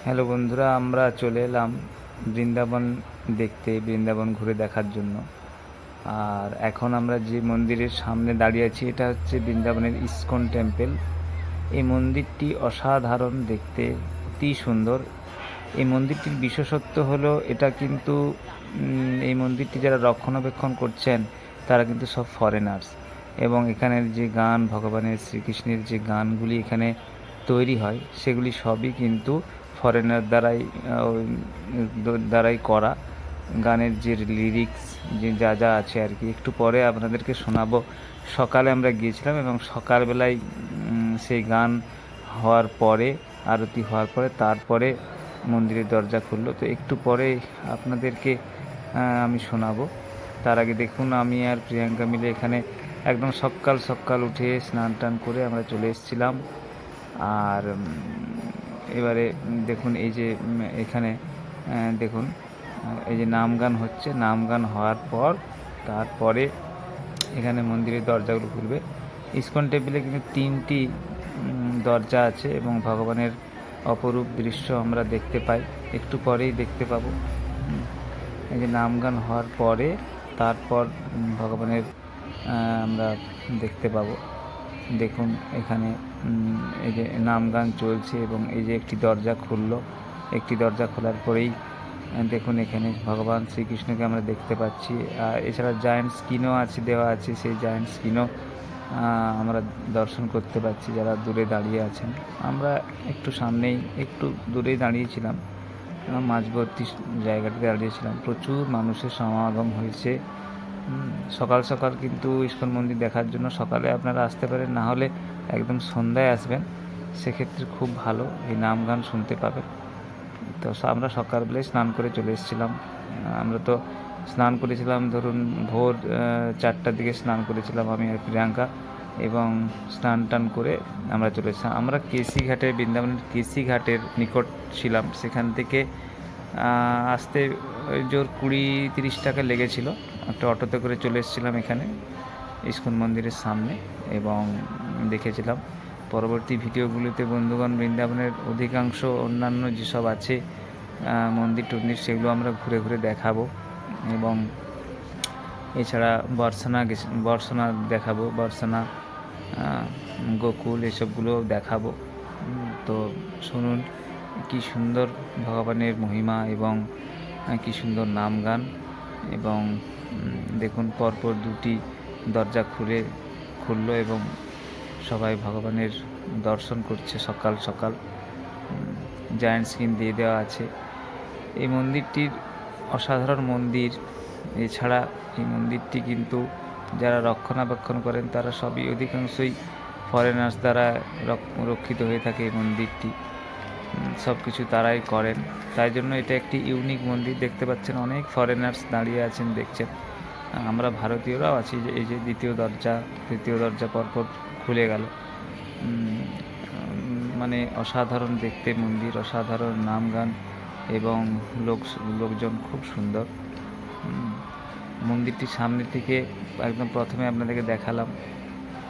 Hello বন্ধুরা, আমরা চলে এলাম বৃন্দাবন দেখতে, বৃন্দাবন ঘুরে দেখার জন্য। আর এখন আমরা যে মন্দিরের সামনে দাঁড়িয়ে আছি, এটা হচ্ছে বৃন্দাবনের ইস্কন টেম্পল। এই মন্দিরটি অসাধারণ দেখতে, অতি সুন্দর। এই মন্দিরটির বিশেষত্ব হলো এটা কিন্তু এই মন্দিরটি যারা রক্ষণাবেক্ষণ করছেন তারা কিন্তু সব ফরেনার্স, এবং এখানের যে গান, ভগবানের শ্রীকৃষ্ণের যে গানগুলি এখানে তৈরি হয় সেগুলি সবই কিন্তু ফরেনার দ্বারাই করা। গানের যে লিরিক্স যে যা যা আছে আর কি, একটু পরে আপনাদেরকে শোনাবো। সকালে আমরা গিয়েছিলাম এবং সকালবেলায় সেই গান হওয়ার পরে, আরতি হওয়ার পরে তারপরে মন্দিরের দরজা খুললো। তো একটু পরে আপনাদেরকে আমি শোনাবো। তার আগে দেখুন, আমি আর প্রিয়াঙ্কা মিলে এখানে একদম সকাল সকাল উঠে স্নান টান করে আমরা চলে এসেছিলাম। আর এবারে দেখুন, এই যে এখানে দেখুন, এই যে নাম গান হচ্ছে, নাম গান হওয়ার পর তারপরে এখানে মন্দিরের দরজাগুলো খুলবে। ইস্কন টেম্পলে কিন্তু 3টি দরজা আছে এবং ভগবানের অপরূপ দৃশ্য আমরা দেখতে পাই, একটু পরেই দেখতে পাবো। এই যে নাম গান হওয়ার পরে তারপর ভগবানের আমরা দেখতে পাবো। দেখুন এখানে এই যে নাম গান চলছে এবং এই যে একটি দরজা খুললো। একটি দরজা খোলার পরেই দেখুন এখানে ভগবান শ্রীকৃষ্ণকে আমরা দেখতে পাচ্ছি। আর এছাড়া জায়ান্ট স্ক্রিনও আছে, দেওয়া আছে। সেই জায়ান্ট স্ক্রিনও আমরা দর্শন করতে পাচ্ছি যারা দূরে দাঁড়িয়ে আছেন। আমরা একটু সামনেই, একটু দূরেই দাঁড়িয়েছিলাম, মাঝবর্তী জায়গাটিতে দাঁড়িয়েছিলাম। প্রচুর মানুষের সমাগম হয়েছে সকাল সকাল কিন্তু ইস্কন মন্দির দেখার জন্য। সকালে আপনারা আসতে পারেন, না হলে একদম সন্ধ্যায় আসবেন, সেক্ষেত্রে খুব ভালো, এই নাম গান শুনতে পাবেন। তো আমরা সকালবেলায় স্নান করে চলে এসেছিলাম। আমরা তো স্নান করেছিলাম ধরুন ভোর 4টার দিকে স্নান করেছিলাম আমি আর প্রিয়াঙ্কা, এবং স্নান টান করে আমরা চলে এসেছিলাম। আমরা কেসি ঘাটে, বৃন্দাবনের কেসি ঘাটের নিকট ছিলাম। সেখান থেকে আসতে জোর 20-30 টাকা লেগেছিল। একটা অটোতে করে চলে এসেছিলাম এখানে ইস্কন মন্দিরের সামনে এবং দেখেছিলাম। পরবর্তী ভিডিওগুলিতে বন্ধুগণ বৃন্দাবনের অধিকাংশ অন্যান্য যেসব আছে মন্দির টন্দির, সেগুলো আমরা ঘুরে ঘুরে দেখাবো। এবং এছাড়া বর্ষনা দেখাবো, বর্ষনা, গোকুল, এসবগুলো দেখাবো। তো শুনুন কি সুন্দর ভগবানের মহিমা এবং কি সুন্দর নাম গান। এবং দেখুন পরপর 2টি দরজা খুললো এবং সবাই ভগবানের দর্শন করছে সকাল সকাল। জায়ান্ট স্ক্রিন দিয়ে দেওয়া আছে। এই মন্দিরটির অসাধারণ মন্দির। এছাড়া এই মন্দিরটি কিন্তু যারা রক্ষণাবেক্ষণ করেন তারা সবই অধিকাংশই ফরেনার্স দ্বারা রক্ষিত হয়ে থাকে। এই মন্দিরটি সব কিছু তারাই করেন, তাই জন্য এটা একটি ইউনিক মন্দির। দেখতে পাচ্ছেন অনেক ফরেনার্স দাঁড়িয়ে আছেন, দেখছেন। আমরা ভারতীয়রাও আছি। যে এই যে তৃতীয় দরজা পরপর খুলে গেল। মানে অসাধারণ দেখতে মন্দির, অসাধারণ নাম গান এবং লোকজন খুব সুন্দর। মন্দিরটির সামনে থেকে একদম প্রথমে আপনাদেরকে দেখালাম,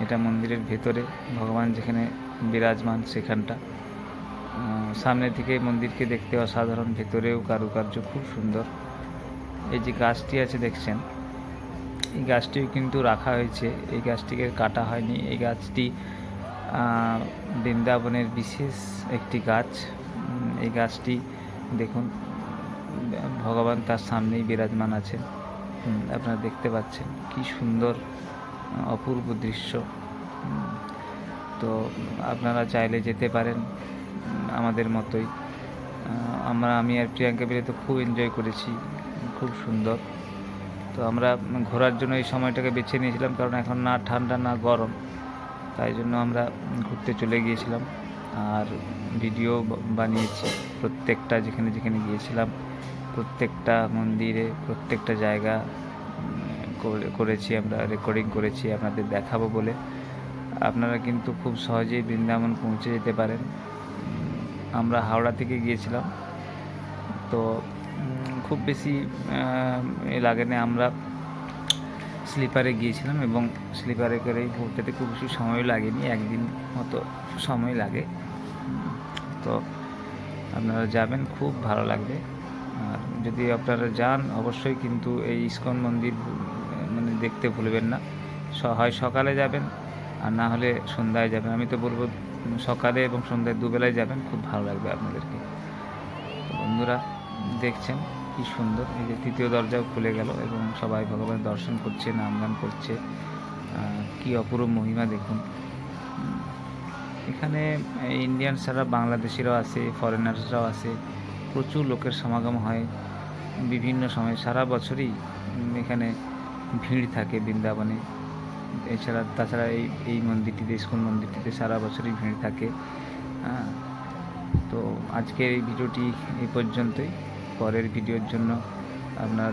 এটা মন্দিরের ভেতরে ভগবান যেখানে বিরাজমান সেখানটা। সামনে থেকে মন্দিরকে দেখতে অসাধারণ, ভেতরেও কারুকার্য খুব সুন্দর। এই যে গাছটি আছে দেখছেন, এই গাছটিও কিন্তু রাখা হয়েছে, এই গাছটিকে কাটা হয়নি। এই গাছটি বৃন্দাবনের বিশেষ একটি গাছ। এই গাছটি দেখুন ভগবান তার সামনেই বিরাজমান আছেন, আপনারা দেখতে পাচ্ছেন কি সুন্দর অপূর্ব দৃশ্য। তো আপনারা চাইলে যেতে পারেন আমাদের মতোই। আমি আর প্রিয়াঙ্কা মিলে তো খুব এনজয় করেছি, খুব সুন্দর। তো আমরা ঘোরার জন্য এই সময়টাকে বেছে নিয়েছিলাম, কারণ এখন না ঠান্ডা না গরম, তাই জন্য আমরা ঘুরতে চলে গিয়েছিলাম আর ভিডিও বানিয়েছি। প্রত্যেকটা যেখানে যেখানে গিয়েছিলাম, প্রত্যেকটা মন্দিরে, প্রত্যেকটা জায়গা করেছি, আমরা রেকর্ডিং করেছি আপনাদের দেখাবো বলে। আপনারা কিন্তু খুব সহজেই বৃন্দাবন পৌঁছে যেতে পারেন। আমরা হাওড়া থেকে গিয়েছিলাম, তো খুব বেশি লাগে না। আমরা স্লিপারে গিয়েছিলাম এবং স্লিপারে করেই পৌঁছাতে খুব বেশি সময় লাগেনি, 1 দিন মতো সময় লাগে। তো আপনারা যাবেন, খুব ভালো লাগবে। আর যদি আপনারা যান অবশ্যই কিন্তু এই ইসকন মন্দির মানে দেখতে ভুলবেন না। হয় সকালে যাবেন আর না হলে সন্ধ্যায় যাবেন। আমি তো বলবো সকালে এবং সন্ধ্যায় দুবেলায় যাবেন, খুব ভালো লাগবে আপনাদেরকে। তো বন্ধুরা দেখছেন কি সুন্দর, এই যে তৃতীয় দরজাও খুলে গেল এবং সবাই ভগবানের দর্শন করছে, নামগান করছে। কি অপূর্ব মহিমা দেখুন। এখানে ইন্ডিয়ান ছাড়া বাংলাদেশিরাও আছে, ফরেনার্সরাও আছে, প্রচুর লোকের সমাগম হয় বিভিন্ন সময়, সারা বছরই এখানে ভিড় থাকে বৃন্দাবনে। তাছাড়া এই মন্দিরটিতে, ইসকন মন্দিরটিতে সারা বছরই ভিড় থাকে। হ্যাঁ, তো আজকের এই ভিডিওটি এই পর্যন্তই। পরের ভিডিওর জন্য আপনারা